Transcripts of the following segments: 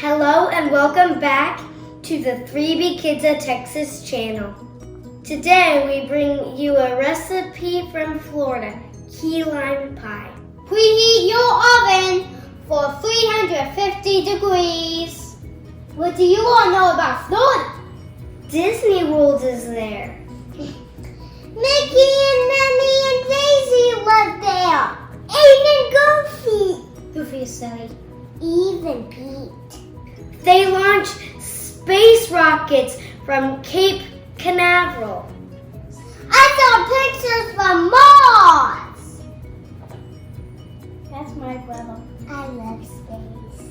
Hello and welcome back to the 3B Kids of Texas channel. Today we bring you a recipe from Florida, key lime pie. Preheat your oven for 350 degrees. What do you all know about Florida? Disney World is there. Mickey and Minnie and Daisy live there. Even Goofy. Goofy is silly. Even Pete. They launch space rockets from Cape Canaveral. I saw pictures from Mars. That's my brother. I love space.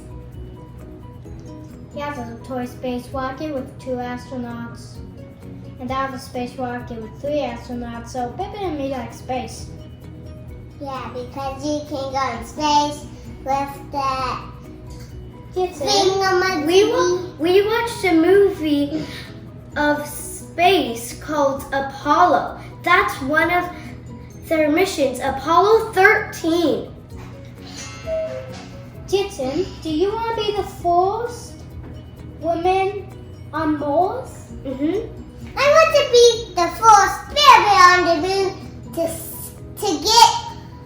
He has a toy space rocket with 2 astronauts. And I have a space rocket with 3 astronauts, so Pippin and me like space. Yeah, because you can go in space with that thing on my We watched a movie of space called Apollo. That's one of their missions, Apollo 13. Jitson, do you want to be the first woman on Mars? I want to be the first baby on the moon to get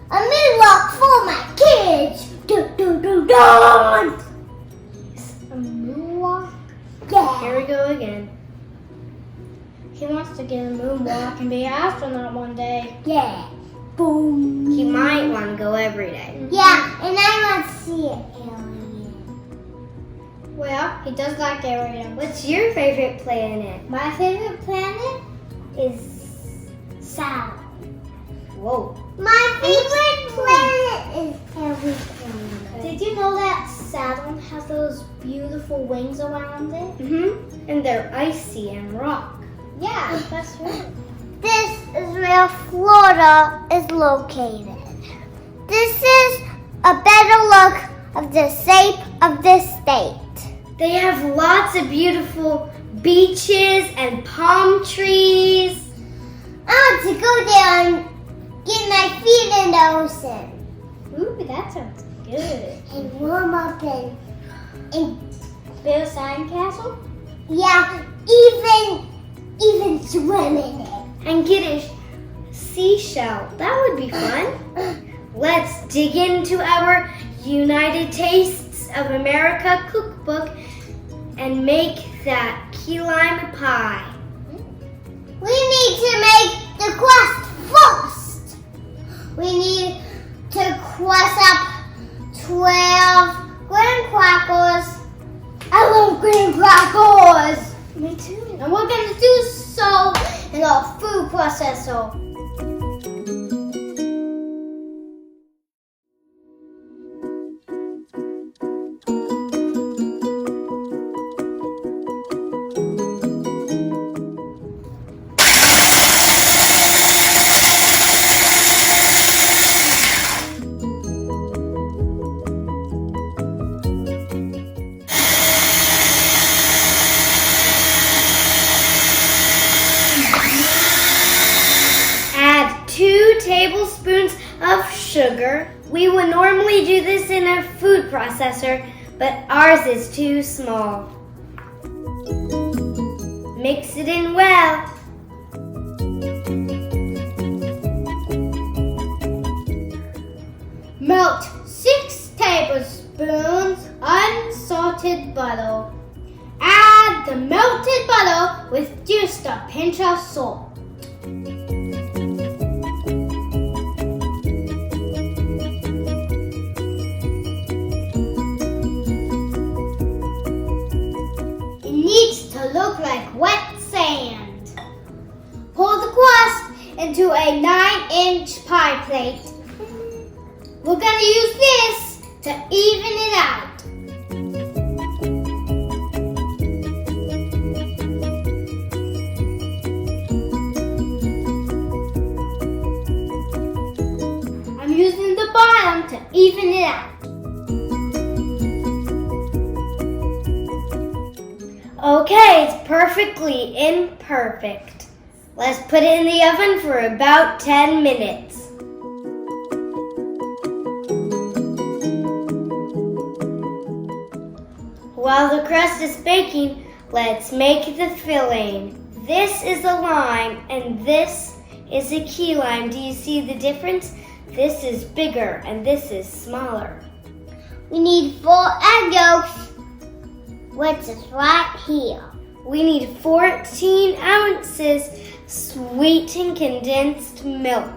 a moonwalk for my kids. A moonwalk? Yeah. Here we go again. He wants to get a moonwalk and be an astronaut one day. Yeah. Boom. He might want to go every day. Yeah, and I want to see an alien. Well, he does like alien. What's your favorite planet? My favorite planet is Saturn. Whoa. My favorite planet is every planet. Did you know that Saturn has those beautiful wings around it? And they're icy and rock. Yeah, that's right. This is where Florida is located. This is a better look of the shape of this state. They have lots of beautiful beaches and palm trees. I want to go there and get my feet in the ocean. Ooh, that sounds good. And warm up and build a sandcastle? Yeah, even swim in it. And get a seashell. That would be fun. Let's dig into our United Tastes of America cookbook and make that key lime pie. We need to make the crust first. We need to crush up 12 graham crackers. I love graham crackers. Me too. And we're going to do so in our food processor. Add 2 tablespoons of sugar. We would normally do this in a food processor, but ours is too small. Mix it in well. Melt 6 tablespoons unsalted butter. Add the melted butter with just a pinch of salt. It needs to look like wet sand. Pour the crust into a 9-inch pie plate. We're going to use this to even it out. I'm using the bottom to even it out. Okay, it's perfectly imperfect. Let's put it in the oven for about 10 minutes. While the crust is baking, let's make the filling. This is a lime and this is a key lime. Do you see the difference? This is bigger and this is smaller. We need 4 egg yolks, which is right here. We need 14 ounces sweetened condensed milk.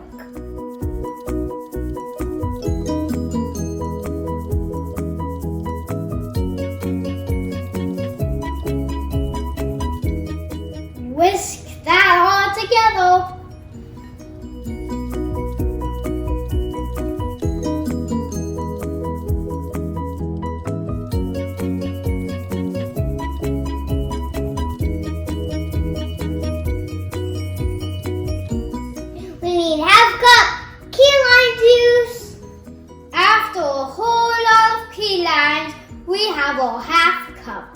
Whisk that all together. We need half cup key lime juice. After a whole lot of key limes, we have a half cup.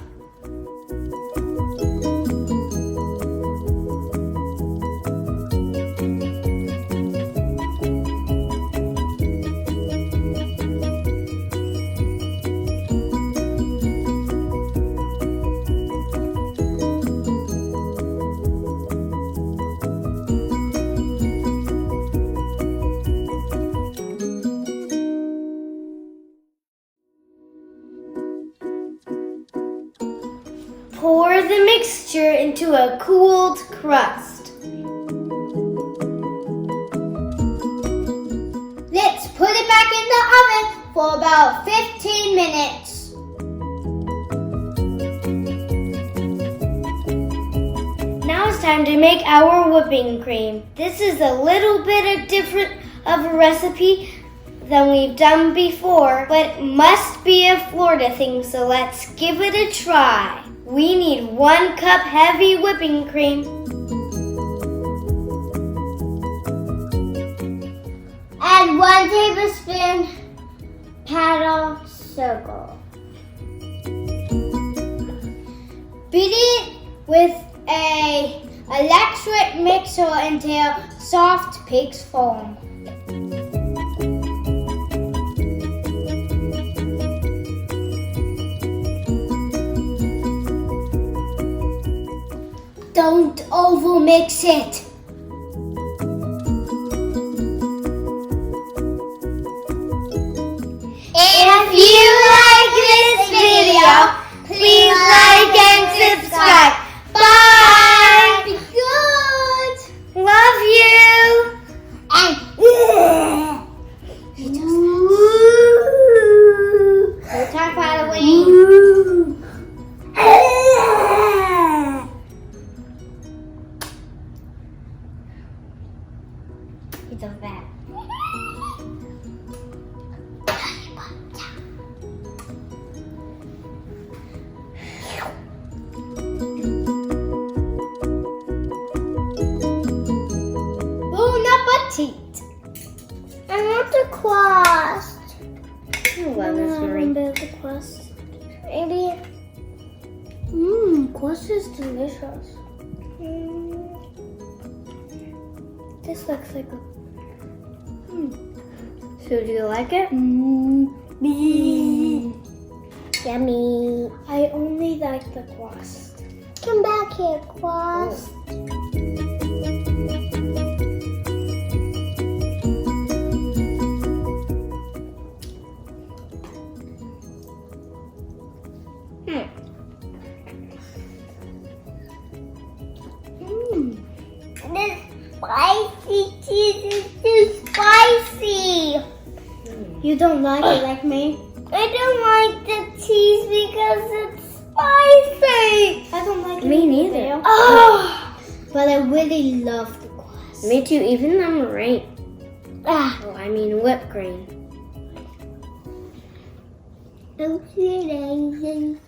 Pour the mixture into a cooled crust. Let's put it back in the oven for about 15 minutes. Now it's time to make our whipping cream. This is a little bit different of a recipe than we've done before, but it must be a Florida thing, so let's give it a try. We need 1 cup heavy whipping cream. Add 1 tablespoon paddle sugar. Beat it with a electric mixer until soft peaks form. Don't overmix it. If you like this video, please like and subscribe. Bye. Be good. Love you. And no time for Halloween. He does that. Bon appetit. I want the crust. You love this, Marie. The crust. Maybe. Crust is delicious. This looks like a. So do you like it? Yummy. I only like the crust. Come back here, crust. This spicy cheese is too spicy. You don't like it like me? I don't like the cheese because it's spicy. I don't like it. Me neither. Oh, but I really love the crust. Me too, even the meringue. Ah. Oh, I mean whipped cream. Don't you